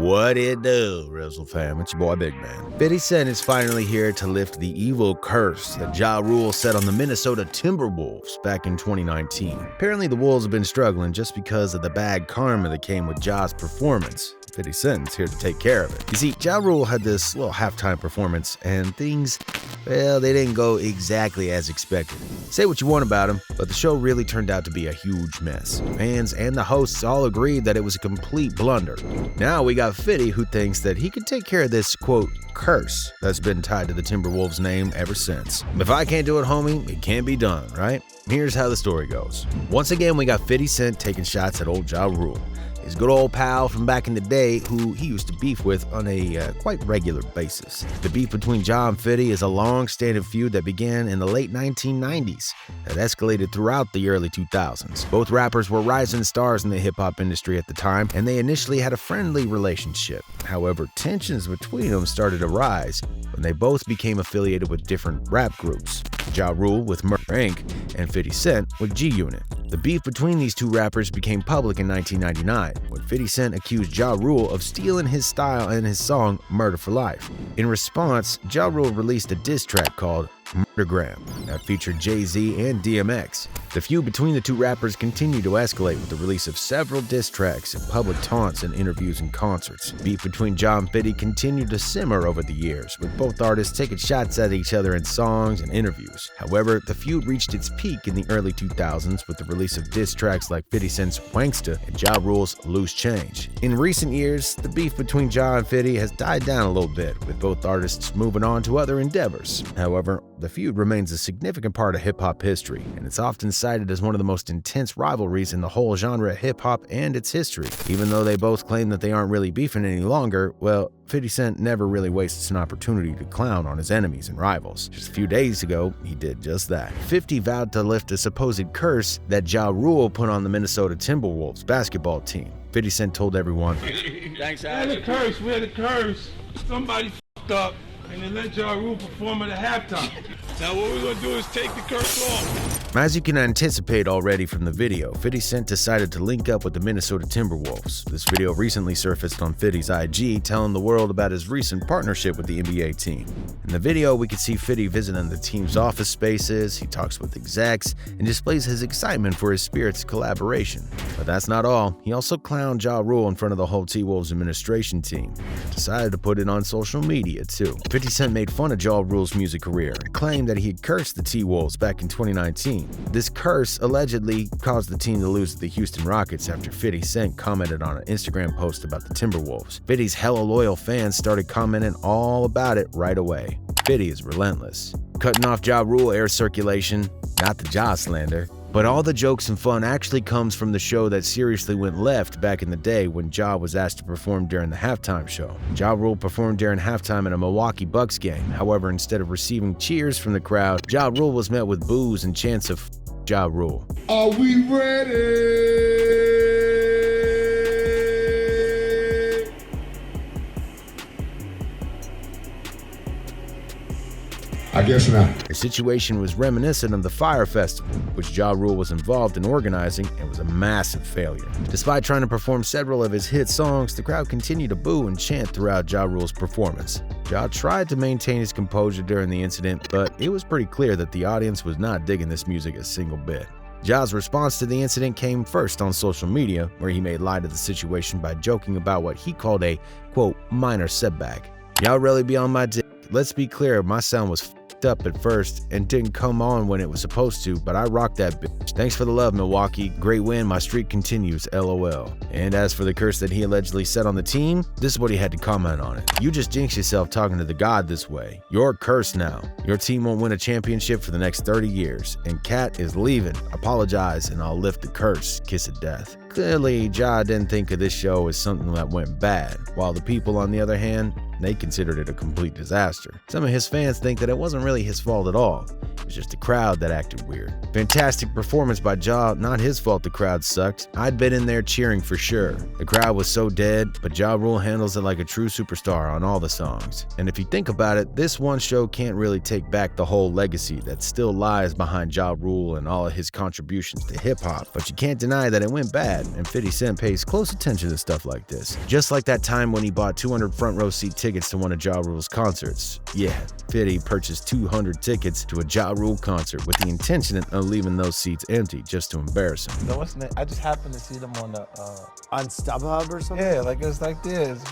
What it do, RIZZLE fam? It's your boy Big Man. 50 Cent is finally here to lift the evil curse that Ja Rule set on the Minnesota Timberwolves back in 2019. Apparently the Wolves have been struggling just because of the bad karma that came with Ja's performance. 50 Cent's here to take care of it. You see, Ja Rule had this little halftime performance and things, well, they didn't go exactly as expected. Say what you want about him, but the show really turned out to be a huge mess. Fans and the hosts all agreed that it was a complete blunder. Now we got 50 who thinks that he could take care of this, quote, curse that's been tied to the Timberwolves name ever since. If I can't do it, homie, it can't be done, right? Here's how the story goes. Once again, we got 50 Cent taking shots at old Ja Rule, his good old pal from back in the day who he used to beef with on a quite regular basis. The beef between Ja and 50 is a long-standing feud that began in the late 1990s that escalated throughout the early 2000s. Both rappers were rising stars in the hip-hop industry at the time, and they initially had a friendly relationship. However, tensions between them started to rise when they both became affiliated with different rap groups. Ja Rule with Murder Inc. and 50 Cent with G-Unit. The beef between these two rappers became public in 1999 when 50 Cent accused Ja Rule of stealing his style and his song Murder for Life. In response, Ja Rule released a diss track called Murdergram that featured Jay-Z and DMX. The feud between the two rappers continued to escalate with the release of several diss tracks and public taunts in interviews and concerts. Beef between Ja and 50 continued to simmer over the years, with both artists taking shots at each other in songs and interviews. However, the feud reached its peak in the early 2000s with the release of diss tracks like 50 Cent's Wanksta and Ja Rule's Loose Change. In recent years, the beef between Ja and 50 has died down a little bit, with both artists moving on to other endeavors. However, the feud remains a significant part of hip-hop history, and it's often cited as one of the most intense rivalries in the whole genre of hip-hop and its history. Even though they both claim that they aren't really beefing any longer, well, 50 Cent never really wastes an opportunity to clown on his enemies and rivals. Just a few days ago, he did just that. 50 vowed to lift a supposed curse that Ja Rule put on the Minnesota Timberwolves basketball team. 50 Cent told everyone, Thanks, we had a curse. Somebody f***ed up and they let Ja Rule perform at a halftime. Now what we're gonna do is take the curse off. As you can anticipate already from the video, 50 Cent decided to link up with the Minnesota Timberwolves. This video recently surfaced on 50's IG, telling the world about his recent partnership with the NBA team. In the video, we can see 50 visiting the team's office spaces, he talks with execs, and displays his excitement for his Spirit's collaboration. But that's not all. He also clowned Ja Rule in front of the whole T-Wolves administration team. Decided to put it on social media too. 50 Cent made fun of Ja Rule's music career and claimed that he had cursed the T-Wolves back in 2019. This curse allegedly caused the team to lose to the Houston Rockets after 50 Cent commented on an Instagram post about the Timberwolves. 50's hella loyal fans started commenting all about it right away. 50 is relentless, cutting off Ja Rule air circulation, not the Ja slander. But all the jokes and fun actually comes from the show that seriously went left back in the day when Ja was asked to perform during the halftime show. Ja Rule performed during halftime in a Milwaukee Bucks game. However, instead of receiving cheers from the crowd, Ja Rule was met with boos and chants of Ja Rule. Are we ready? I guess not. The situation was reminiscent of the Fire Festival, which Ja Rule was involved in organizing and was a massive failure. Despite trying to perform several of his hit songs, the crowd continued to boo and chant throughout Ja Rule's performance. Ja tried to maintain his composure during the incident, but it was pretty clear that the audience was not digging this music a single bit. Ja's response to the incident came first on social media, where he made light of the situation by joking about what he called a, quote, minor setback. Y'all really be on my dick. Let's be clear, my sound was up at first and didn't come on when it was supposed to, but I rocked that bitch. Thanks for the love, Milwaukee. Great win, my streak continues, LOL. And as for the curse that he allegedly set on the team, this is what he had to comment on it. You just jinxed yourself talking to the god this way. You're cursed now. Your team won't win a championship for the next 30 years. And Cat is leaving. Apologize and I'll lift the curse. Kiss of death. Clearly, Ja didn't think of this show as something that went bad, while the people, on the other hand, they considered it a complete disaster. Some of his fans think that it wasn't really his fault at all. was just the crowd that acted weird. Fantastic performance by Ja, not his fault the crowd sucked. I'd been in there cheering for sure. The crowd was so dead, but Ja Rule handles it like a true superstar on all the songs. And if you think about it, this one show can't really take back the whole legacy that still lies behind Ja Rule and all of his contributions to hip-hop, but you can't deny that it went bad, and 50 Cent pays close attention to stuff like this. Just like that time when he bought 200 front row seat tickets to one of Ja Rule's concerts. Yeah, 50 purchased 200 tickets to a Ja Rule concert with the intention of leaving those seats empty just to embarrass him. No, wasn't it? I just happened to see them on the On StubHub or something? yeah, like it was like this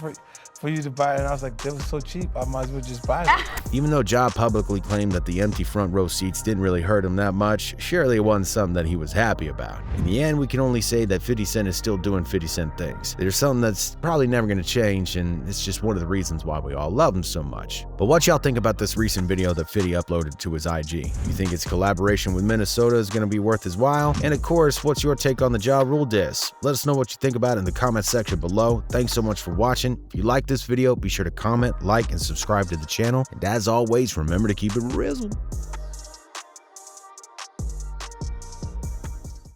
for you to buy it, and I was like, they were so cheap, I might as well just buy it. Even though Ja publicly claimed that the empty front row seats didn't really hurt him that much, surely it wasn't something that he was happy about. In the end, we can only say that 50 Cent is still doing 50 Cent things. There's something that's probably never going to change, and it's just one of the reasons why we all love him so much. But what y'all think about this recent video that 50 uploaded to his IG? You think its collaboration with Minnesota is going to be worth his while? And of course, what's your take on the Ja Rule diss? Let us know what you think about it in the comment section below. Thanks so much for watching. If you like this video, be sure to comment, like, and subscribe to the channel. And as always, remember to keep it RIZZLE.